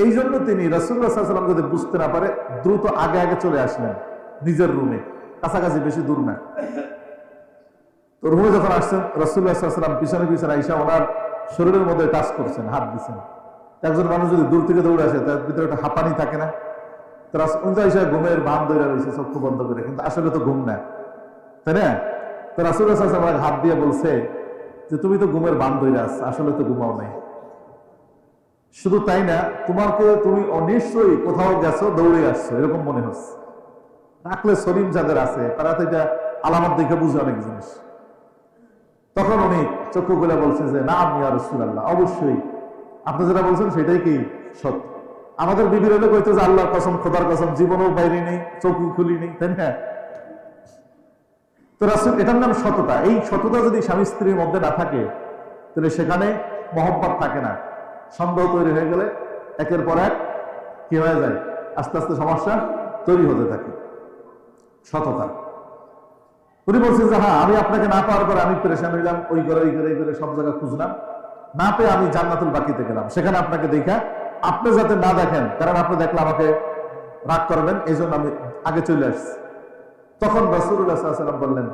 এই জন্য তিনি রাসূলুল্লাহ সাল্লাল্লাহু আলাইহি ওয়াসাল্লাম যদি বুঝতে না পারে দ্রুত আগে আগে চলে আসলেন নিজের রুমে, কাছাকাছি বেশি দূর না। তো রুমে যখন আসছেন রাসূলুল্লাহ সাল্লাল্লাহু আলাইহি ওয়াসাল্লাম পিছনে পিছনে আয়েশা ওনার শরীরের মধ্যে টাচ করছেন, হাত দিচ্ছেন। একজন মানুষ যদি দূর থেকে দৌড়ে আসে তার ভিতরে একটা হাঁপানি থাকে না, তারা আয়েশা ঘুমের ভান ধরে রয়েছে চক্ষু বন্ধ করে, কিন্তু আসলে তো ঘুম না, তাই না? তো রাসূলুল্লাহ সাল্লাল্লাহু আলাইহি ওয়াসাল্লাম হাত দিয়ে বলছে যে তুমি তো ঘুমের ভান ধরে আছ, আসলে তো ঘুমাও নাই। শুধু তাই না, তুমি অনিশ্চয়ই কোথাও গেছো, দৌড়ে আসছো এরকম মনে হচ্ছে। রাখলে সলিম যাদের আছে তারা তো এটা আলামত দেখে বুঝে অনেক জিনিস। তখন উনি চক্ষু খুলে বলছে যে না ইয়া রাসূলুল্লাহ, অবশ্যই আপনি যেটা বলছেন সেটাই কি সত্য। আমাদের বিবির হলে কইতো যে আল্লাহর কসম, খোদার কসম, জীবনেও বাইরে নেই, চক্ষু খুলি নেই, তাই না? তো রাসূল, এটার নাম সততা। এই সততা যদি স্বামী স্ত্রীর মধ্যে না থাকে তাহলে সেখানে মহব্বত থাকে না। সন্দেহ তৈরি হয়ে গেলে একের পর এক কি হয়ে যায়, আস্তে আস্তে সমস্যা তৈরি হতে থাকে। সততা। উনি বলছেন যে হ্যাঁ, আমি আপনাকে না পাওয়ার পরে আমি পেরেশান হইলাম, ওই করে সব জায়গায় খুঁজলাম, না পেয়ে আমি জান্নাতুল বাকিতে গেলাম। সেখানে আপনাকে দেখা, আপনি যাতে না দেখেন, কারণ আপনি দেখলে আমাকে রাগ করবেন, এই জন্য আমি আগে চলে আসছি। তখন রাসূলুল্লাহ সাল্লাল্লাহু আলাইহি ওয়াসাল্লাম বললেন,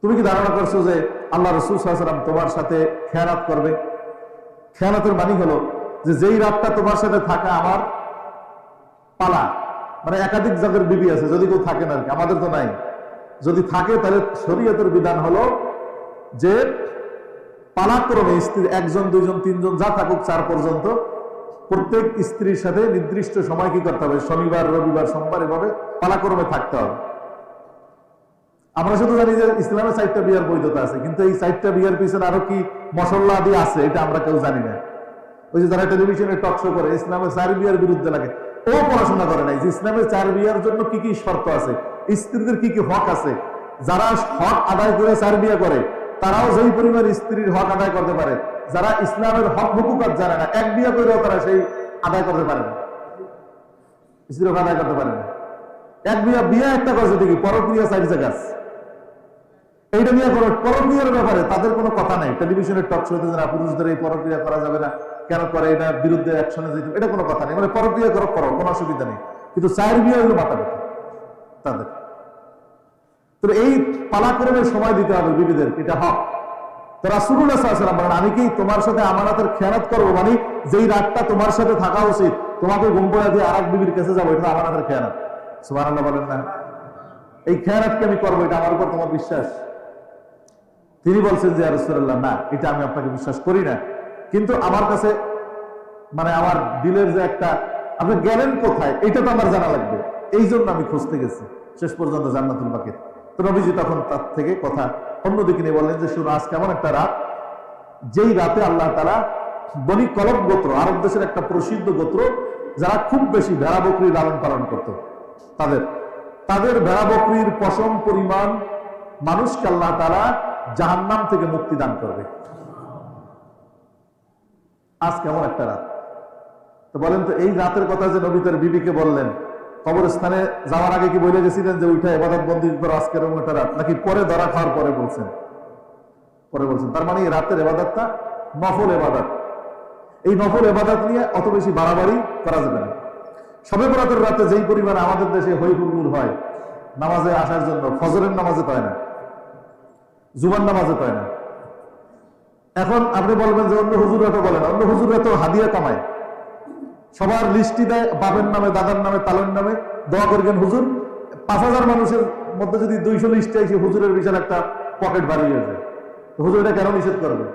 তুমি কি ধারণা করছো যে আল্লাহ রাসূল সাল্লাল্লাহু আলাইহি ওয়াসাল্লাম তোমার সাথে খেয়ানত করবে? খেয়ানতের মানে হলো যে যেই রাতটা তোমার সাথে থাকা আমার পালা, মানে একাধিক যাদের বিবি আছে, যদি কেউ থাকে না, আমাদের তো নাই, যদি থাকে তাহলে শরীয়তের বিধান হলো যে পালাক্রমে স্ত্রী 1 জন 2 জন 3 জন যা থাকুক 4 পর্যন্ত প্রত্যেক স্ত্রীর সাথে নির্দিষ্ট সময় কি করতে হবে, শনিবার, রবিবার, সোমবার, এভাবে পালাক্রমে থাকতে হবে। আমরা শুধু জানি যে ইসলামের 4টা বিয়ার বৈধতা আছে, কিন্তু এই 4টা বিয়ার পিছনে আরো কি মশলা দিয়ে আছে এটা আমরা কেউ জানি না। ওই যে যারা টেলিভিশনে টক শো করে ইসলামের 4 বিয়ার বিরুদ্ধে লাগে, ও পড়াশোনা করে নাই যে ইসলামের 4 বিয়ার জন্য কি কি শর্ত আছে, স্ত্রীদের কি কি হক আছে। যারা হক আদায় করে 4 বিয়া করে তারাও যেই পরিমাণ স্ত্রীর হক আদায় করতে পারে, যারা ইসলামের হক হুকুকাত জানে না, 1 বিয়া করেও তারা সেই আদায় করতে পারে না, স্ত্রীর হক আদায় করতে পারে না। 1 বিয়া একটা করছে ঠিকই, পরক্রিয়া 4 জায়গা। এইটা নিয়ে কোনো পরক্রিয়ার ব্যাপারে তাদের কোনো কথা নাই। টেলিভিশনের টক শোতে যারা পুরুষদের এই পরক্রিয়া করা যাবে না, কেন করে, এটা বিরুদ্ধে অ্যাকশনে যেতে, এটা কোনো কথা নেই। মানে পরক্রিয়া করো, কোনো অসুবিধা নেই, কিন্তু 4 বিয়া হলো মাথা ব্যথা তাদের। তো এই পালাক্রমের সময় দিতে হবে বিবিদের, এটা হক। তো রাসূলুল্লাহ সাল্লাল্লাহু আলাইহি ওয়াসাল্লাম বলেন, আমি কি তোমার সাথে আমানতের খেয়ানত করবো? মানে যেই রাতটা তোমার সাথে থাকা উচিত তোমাকে ঘুম পড়া দিয়ে আরেক বিবির কাছে যাবো, এটা আমানতের খেয়ানত। সুবহানাল্লাহ বলেন না? এই খেয়ানতকে আমি করবো, এটা আমার উপর তোমার বিশ্বাস? তিনি বলছেন যে ইয়া রাসূলুল্লাহ, না, এটা আমি আপনাকে বিশ্বাস করি না, কিন্তু আমার কাছে মানে আমার দিলের যে একটা, আপনি গেলেন কোথায় এটা তো আমার জানা লাগবে, এই জন্য আমি খুঁজতে গেছি শেষ পর্যন্ত জান্নাতুল বাকির। তো নবীজি তখন তার থেকে কথা অন্যদিকে নিয়ে বললেন যে শুনো, আজ কেমন একটা রাত, যেই রাতে আল্লাহ তাআলা বনি কলব গোত্র, আরব দেশের একটা প্রসিদ্ধ গোত্র, যারা খুব বেশি ভেড়া বকরি লালন পালন করত, তাদের ভেড়া বকরির পশম পরিমাণ মানুষকে আল্লাহ তাআলা জাহান্নাম থেকে মুক্তি দান করবে। আজ কেমন একটা রাত। তো বলেন তো, এই রাতের কথা যে নবী তার বিবিকে বললেন, কবরস্থানে যাওয়ার আগে কি বলে গেছিলেন যে উঠে ইবাদত বন্দি করো আজকের এমন একটা রাত, নাকি পরে ধরা খাওয়ার পরে বলছেন? পরে বলছেন। তার মানে এই রাতের ইবাদতটা নফল ইবাদত। এই নফল ইবাদত নিয়ে অত বেশি বাড়াবাড়ি করা যাবে না। শবে বরাতের রাতে যেই পরিমাণে আমাদের দেশে হই হুল্লোড় হয় নামাজে আসার জন্য, ফজরের নামাজে হয় না, জুমার নামাজে হয় না। এখন আপনি বলবেন যে অন্য হুজুররা তো বলেন, অন্য হুজুররা তো হাদিয়া কামায়, সবার লিস্টি দেয়, বাপের নামে, দাদার নামে, তালের নামে, দোয়া করবেন হুজুর। 5000 মানুষের মধ্যে যদি 200 লিস্টে এসে হুজুরের বিশাল একটা পকেট বাড়িয়ে যায়, হুজুর এটা কেন নিষেধ করবে?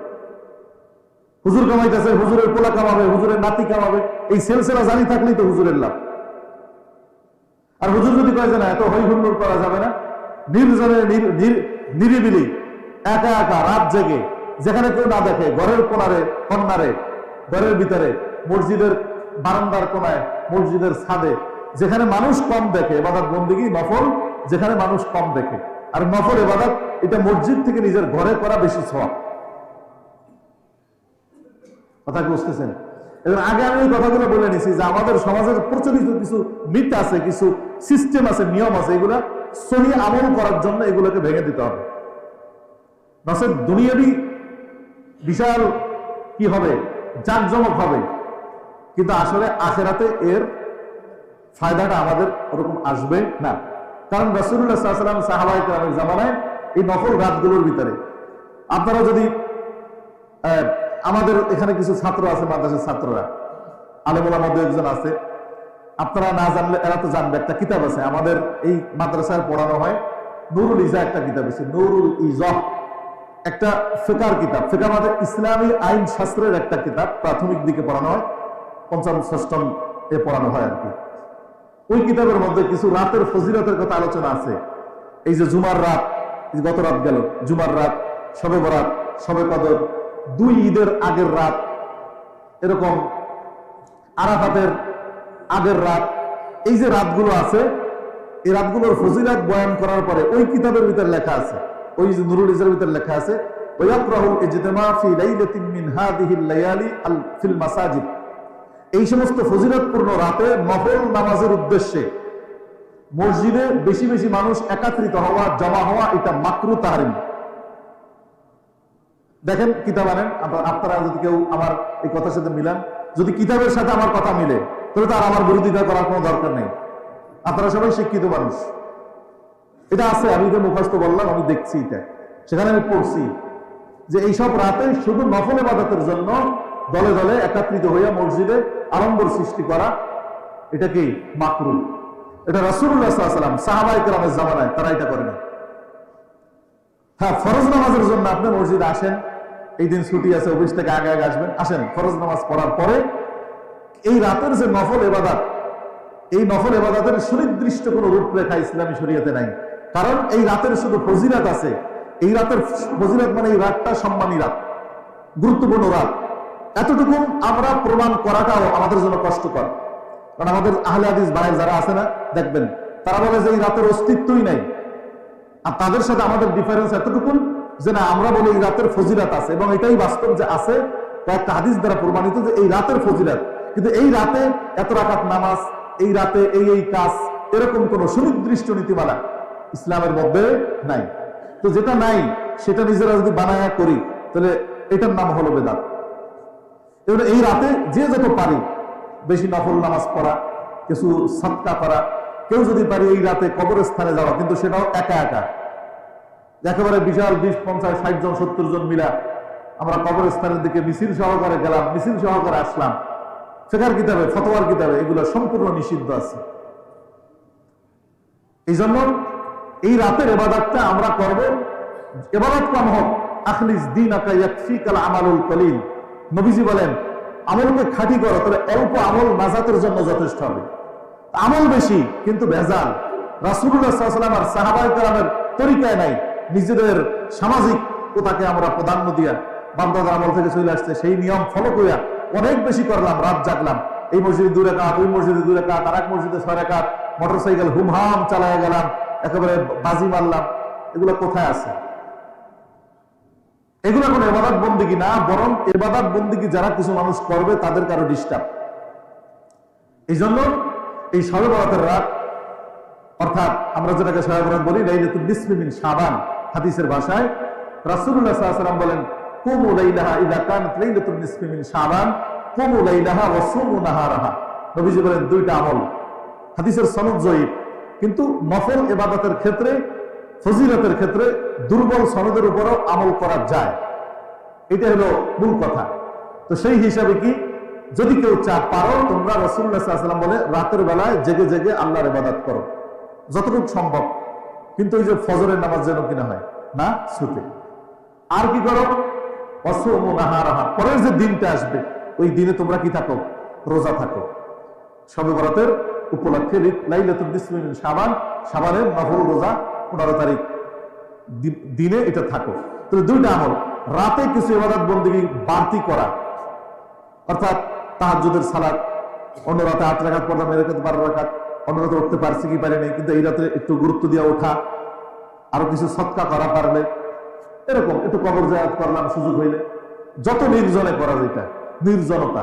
হুজুর কামাইতেছে, হুজুরের পোলা কামাবে, হুজুরের নাতি কামাবে, এই সেলসেলা জারি থাকলেই তো হুজুরের লাভ। আর হুজুর যদি কয় যে না, এত হই হুল্লোড় করা যাবে না, নির্জনে নিরিবিলি একা একা রাত জেগে, যেখানে কেউ না দেখে, ঘরের কর্নারে, ঘরের ভিতরে, মসজিদের বারান্দার কোনায়, মসজিদের ছাদে, যেখানে মানুষ কম দেখে, ইবাদত বন্দেগী নফল যেখানে মানুষ কম দেখে। আর নফল ইবাদত এটা মসজিদ থেকে নিজের ঘরে করা বেশি সওয়াব। কথা কি বুঝতেছেন? এবং আগে আমি এই কথাগুলো বলে নিছি যে আমাদের সমাজের প্রচলিত কিছু মিথ আছে, কিছু সিস্টেম আছে, নিয়ম আছে, এগুলা সহি আমল করার জন্য এগুলোকে ভেঙে দিতে হবে। নচেত দুনিয়াবি বিশাল কি হবে, জাঁকজমক হবে, কিন্তু আসলে আখিরাতে এর ফায়দাটা আমাদের ওরকম আসবে না। কারণ রাসূলুল্লাহ সাল্লাল্লাহু আলাইহি ওয়াসাল্লাম সাহাবায়ে কেরামের জামানায় এই নফল রাতগুলোর ভিতরে, আপনারা যদি আমাদের এখানে কিছু ছাত্র আছে, মাদ্রাসার ছাত্ররা, আলেমুলার মধ্যে একজন আছে, আপনারা না জানলে এরা তো জানবে, একটা কিতাব আছে আমাদের এই মাদ্রাসায় পড়ানো হয়, নুরুল ইজা একটা কিতাব আছে, নুরুল ইজা, একটা ফিকার কিতাব। ফিকার মানে ইসলামী আইন শাস্ত্রের একটা কিতাব, প্রাথমিক দিকে পড়ানো হয়, 5ম 6ম এ পড়ানো হয় আর কি। ওই কিতাবের মধ্যে কিছু রাতের ফজিলতের কথা আলোচনা আছে। এই যে জুমার রাত, গত রাত গেল, জুমার রাত, শবে বরাত, শবে কদর, 2 ঈদের আগের রাত, এরকম আরাফাতের আগের রাত, এই যে রাতগুলো আছে, এই রাতগুলোর ফজিলত বয়ান করার পরে ওই কিতাবের ভিতরে লেখা আছে, ওই যে নুরুল ইজার ভিতরে লেখা আছে, ওয়ায়াকরাহুল ইজতিমা ফি লাইলাতিন মিন হাযিহিল লায়ালি ফিল মাসাজিদ, এই সমস্ত ফজিলতপূর্ণ রাতে নফল নামাজের উদ্দেশ্যে মসজিদে বেশি বেশি মানুষ একত্রিত হওয়া, জমা হওয়া, এটা মাকরুহ তাহরিম। দেখেন কিতাব আনেন আপনারা, যদি কেউ আমার এই কথার সাথে মিলান, যদি কিতাবের সাথে আমার কথা মিলে তাহলে তার আমার বিরোধিতা করার কোনো দরকার নেই। আপনারা সবাই শিক্ষিত মানুষ, এটা আছে, আমি তো মুখস্থ বললাম, আমি দেখছি এটা, সেখানে আমি পড়ছি যে এইসব রাতে শুধু নফল ইবাদতের জন্য দলে দলে একত্রিত হইয়া মসজিদে আড়ম্বর সৃষ্টি করা, এটা কি মাকরুহ। এটা রাসূলুল্লাহ সাল্লাল্লাহু আলাইহি ওয়াসাল্লাম সাহাবায়ে কেরামের জামানায় তারা এটা করে না। হ্যাঁ, ফরজ নামাজের জন্য আপনি মসজিদে আসেন, এই দিন ছুটি আছে, অফিস থেকে আগে আগে আসবেন, আসেন, ফরজ নামাজ পড়ার পরে এই রাতের যে নফল ইবাদত, এই নফল ইবাদতের সুনির্দিষ্ট কোনো রূপরেখা ইসলামী শরীয়তে নাই। কারণ এই রাতের শুধু ফজিলত আছে, এই রাতের ফজিলত মানে এই রাতটা সম্মানী রাত, গুরুত্বপূর্ণ রাত, এতটুকু আমরা প্রমাণ করাটাও আমাদের জন্য কষ্টকর। কারণ আমাদের আহলে হাদিস ভাই যারা আছে না, দেখবেন তারা বলে যে এই রাতের অস্তিত্বই নাই। আর তাদের সাথে আমাদের ডিফারেন্স এতটুকু যে না, আমরা বলি এই রাতের ফজিলাত আছে, এবং এটাই বাস্তব যে আছে, কয়েকটা হাদিস দ্বারা প্রমাণিত যে এই রাতের ফজিলাত। কিন্তু এই রাতে এত রাকাত নামাজ, এই রাতে এই কাজ, এরকম কোন সুনির্দিষ্ট নীতিমালা ইসলামের মধ্যে নাই। তো যেটা নাই সেটা নিজেরা যদি বানায়া করি, তাহলে এটার নাম হলো বেদাত। এবার এই রাতে যে যত পারি বেশি নফল নামাজ পড়া, কিছু সাদকা করা, কেউ যদি পারি এই রাতে কবরস্থানে যাওয়া, কিন্তু সেটাও একা একা, একেবারে বিশাল 20, 50, 60 জন 70 জন মিলা আমরা কবরস্থানের দিকে মিছিল সহকারে গেলাম, মিছিল সহকারে আসলাম, ফিকহ কিতাবে, ফতোয়ার কিতাবে এগুলো সম্পূর্ণ নিষিদ্ধ আছে। এই জন্য এই রাতের ইবাদতটা আমরা করব, ইবাদত কম হোক, আখলিস দীনাকা ইয়াকফিকাল আমালুল কলিল। নবীজি বলেন আমলকে খাঁটি করো, তাহলে অল্প আমল নাজাতের জন্য যথেষ্ট হবে। আমল বেশি কিন্তু ভেজাল, রাসূলুল্লাহ সাল্লাল্লাহু আলাইহি ওয়াসাল্লাম আর সাহাবায়ে কেরামের তরিকায় নাই। নিজেদের সামাজিক কোটাকে আমরা প্রাধান্য দিয়া বান্দাদের আমল থেকে চলে আসছে, সেই নিয়ম ফলো করিয়া অনেক বেশি করলাম, রাত জাগলাম, এই মসজিদে 2 রাকাত, ওই মসজিদে 2 রাকাত, আর এক মসজিদে 6 রাকাত, মোটরসাইকেল হুমহাম চালায়া গেলাম, একেবারে বাজি মারলাম। এগুলো কোথায় আছে? এগুলো কোনো ইবাদত বন্দেগী না, বরং ইবাদত বন্দেগী যারা কিছু মানুষ করবে তাদের কারো ডিস্টার্ব। এই জন্য এই শবে বরাতের রাত, অর্থাৎ আমরা যেটাকে শবে বরাত বলি, লাইলাতুল নিসফি মিন শাবান, হাদিসের ভাষায় রাসূলুল্লাহ সাল্লাল্লাহু আলাইহি ওয়াসাল্লাম বলেন কুমু লাইলাহা ইযা কানাত লাইলাতুল নিসফি মিন শাবান কুমু লাইলাহা ওয়া সুমু নাহারাহা। নবীজি বলেন দুইটা আমল, হাদিসের সনদ জয়ীফ, কিন্তু নফল ইবাদতের ক্ষেত্রে, ফজিলতের ক্ষেত্রে দুর্বল সনদের উপরও আমল করা যায়, এটা হলো মূল কথা। তো সেই হিসাবে কি, যদি কেউ পারো তোমরা, রাসূলুল্লাহ সাল্লাল্লাহু আলাইহি ওয়াসাল্লাম বলে রাতের বেলায় জেগে জেগে আল্লাহর ইবাদত করো যতটুকু সম্ভব, কিন্তু ওই যে ফজরের নামাজ যেন কিনা হয় না ছুটে। আর কি করো, ওয়াসুমু নাহারাহা, পরের যে দিনটা আসবে ওই দিনে তোমরা কি থাকো, রোজা থাকো। শবে বরাতের উপলক্ষে লাইলাতুল নিসফি মিন শাবান, শাবানের নফল রোজা 15 তারিখ দিনে এটা থাকো। তাহলে দুইটা আমল, রাতে কিছু ইবাদত বন্দেগী বাড়তি করা, অর্থাৎ তাহাজ্জুদের সালাত, অন্য রাতে 8 রাকাত পড়লাম, এই রাতে 12 রাকাত, অন্য রাতে উঠতে পারছি কি পারি নাই, কিন্তু এই রাতে একটু গুরুত্ব দিয়ে ওঠা, আরো কিছু সদকা করা পারলে, এরকম একটু কবর জিয়ারত করলাম সুযোগ হইলে, যত নির্জনে করা, যেটা নির্জনতা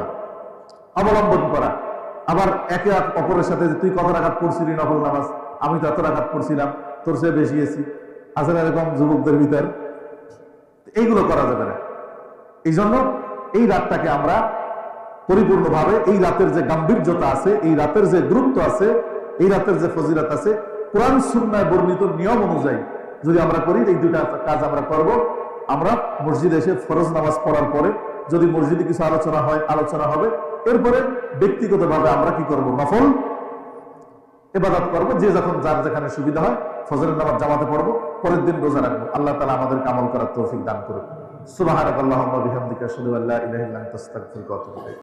অবলম্বন করা। আবার একে অপরের সাথে, তুই কত রাকাত পড়ছিলি নফল নামাজ, আমি তো এত রাকাত পড়ছিলাম, তোর সে বেশি আছি, আসলে এরকম যুবকদের ভিতর, এইগুলো করা যাবে না। এই জন্য এই রাতটাকে আমরা পরিপূর্ণভাবে, এই রাতের যে গাম্ভীর্যতা আছে, এই রাতের যে গুরুত্ব আছে, এই রাতের যে ফজিলত আছে, কোরআন সুন্নায় বর্ণিত নিয়ম অনুযায়ী যদি আমরা করি, এই দুটা কাজ আমরা করব। আমরা মসজিদে এসে ফরজ নামাজ পড়ার পরে যদি মসজিদে কিছু আলোচনা হয়, আলোচনা হবে, এরপরে ব্যক্তিগতভাবে আমরা কি করব, নফল ইবাদত করব, যে যখন যার যেখানে সুবিধা হয়। ফজরের নামাজ জামাতে পড়বো, পরের দিন রোজা রাখবো। আল্লাহ তাআলা আমাদেরকে আমল করার তৌফিক দান করুন। সুবহানাকাল্লাহুম্মা ওয়া বিহামদিকা আশহাদু আল্লা ইলাহা ইল্লা আনতা আস্তাগফিরুকা ওয়া আতুবু ইলাইক।